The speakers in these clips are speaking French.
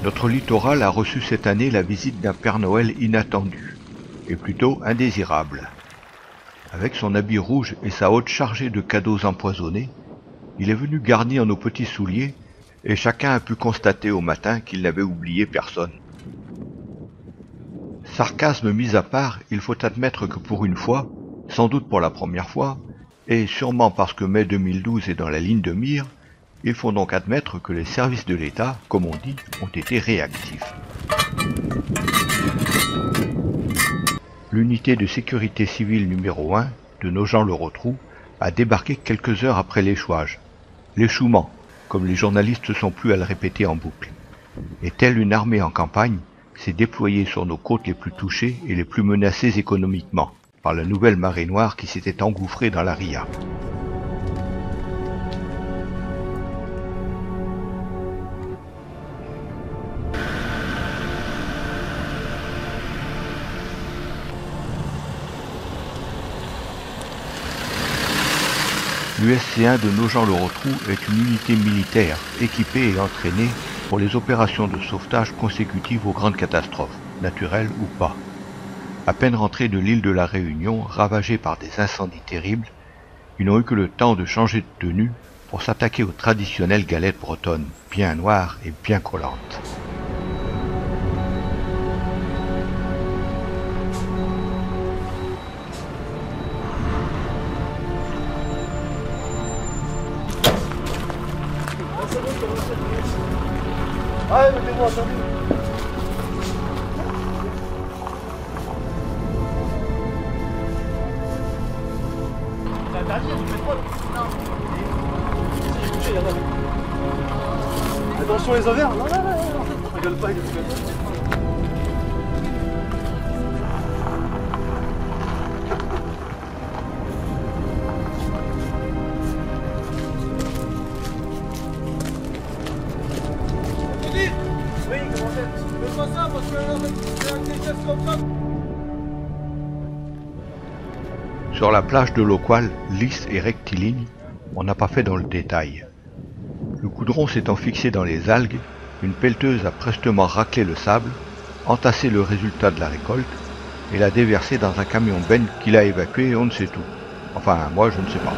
Notre littoral a reçu cette année la visite d'un Père Noël inattendu, et plutôt indésirable. Avec son habit rouge et sa hotte chargée de cadeaux empoisonnés, il est venu garnir nos petits souliers, et chacun a pu constater au matin qu'il n'avait oublié personne. Sarcasme mis à part, il faut admettre que pour une fois, sans doute pour la première fois, et sûrement parce que mai 2012 est dans la ligne de mire, il faut donc admettre que les services de l'État, comme on dit, ont été réactifs. L'unité de sécurité civile numéro 1 de Nogent-le-Rotrou a débarqué quelques heures après l'échouage. L'échouement, comme les journalistes ne sont plus à le répéter en boucle. Et telle une armée en campagne, s'est déployée sur nos côtes les plus touchées et les plus menacées économiquement, par la nouvelle marée noire qui s'était engouffrée dans la ria. L'USC1 de Nogent-le-Rotrou est une unité militaire équipée et entraînée pour les opérations de sauvetage consécutives aux grandes catastrophes, naturelles ou pas. À peine rentrés de l'île de la Réunion, ravagée par des incendies terribles, ils n'ont eu que le temps de changer de tenue pour s'attaquer aux traditionnelles galettes bretonnes, bien noires et bien collantes. Ah, mettez-moi, attendez. C'est interdit, tu fais quoi? Non. Il y en a. Attention les ovaires. Non, non, non, non. Rigole pas, rigole pas. Sur la plage de Loqual, lisse et rectiligne, on n'a pas fait dans le détail. Le goudron s'étant fixé dans les algues, une pelleteuse a prestement raclé le sable, entassé le résultat de la récolte, et l'a déversé dans un camion benne qui l'a évacué et on ne sait tout. Enfin, moi je ne sais pas.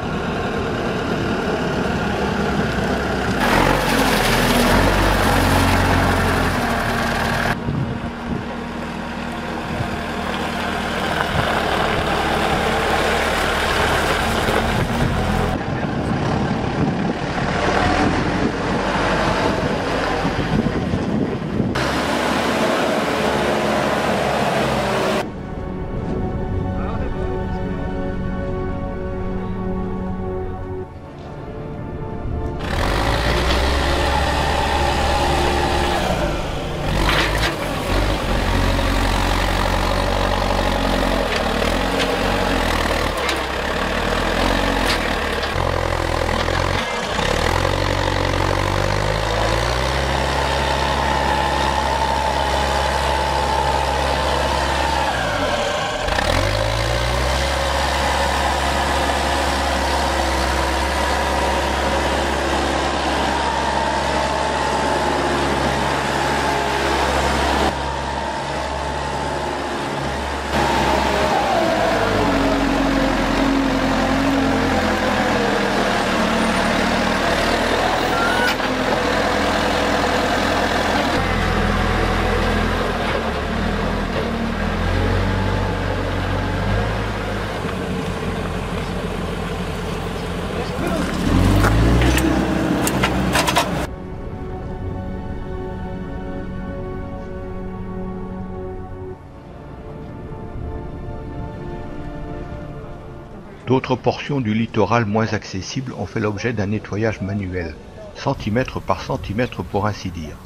D'autres portions du littoral moins accessibles ont fait l'objet d'un nettoyage manuel, centimètre par centimètre pour ainsi dire.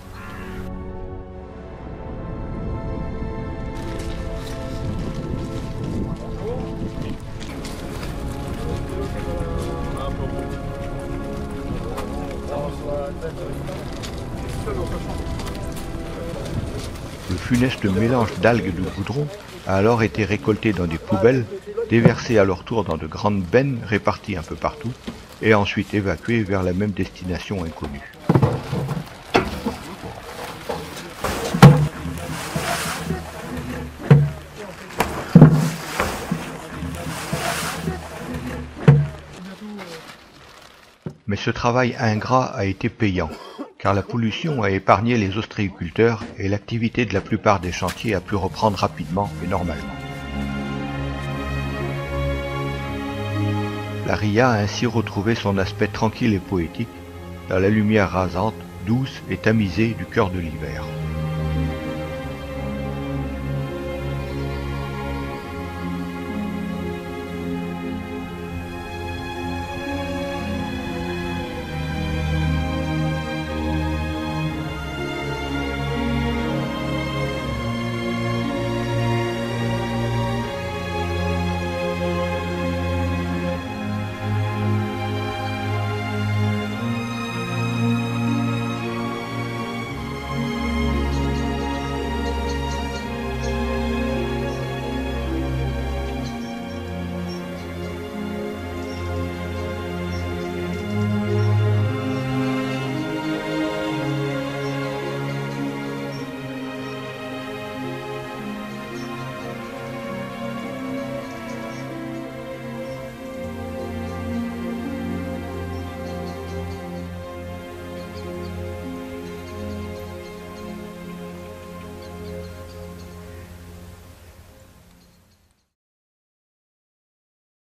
Le funeste mélange d'algues et de goudron a alors été récolté dans des poubelles, déversé à leur tour dans de grandes bennes réparties un peu partout, et ensuite évacué vers la même destination inconnue. Mais ce travail ingrat a été payant, car la pollution a épargné les ostréiculteurs et l'activité de la plupart des chantiers a pu reprendre rapidement et normalement. La ria a ainsi retrouvé son aspect tranquille et poétique, dans la lumière rasante, douce et tamisée du cœur de l'hiver.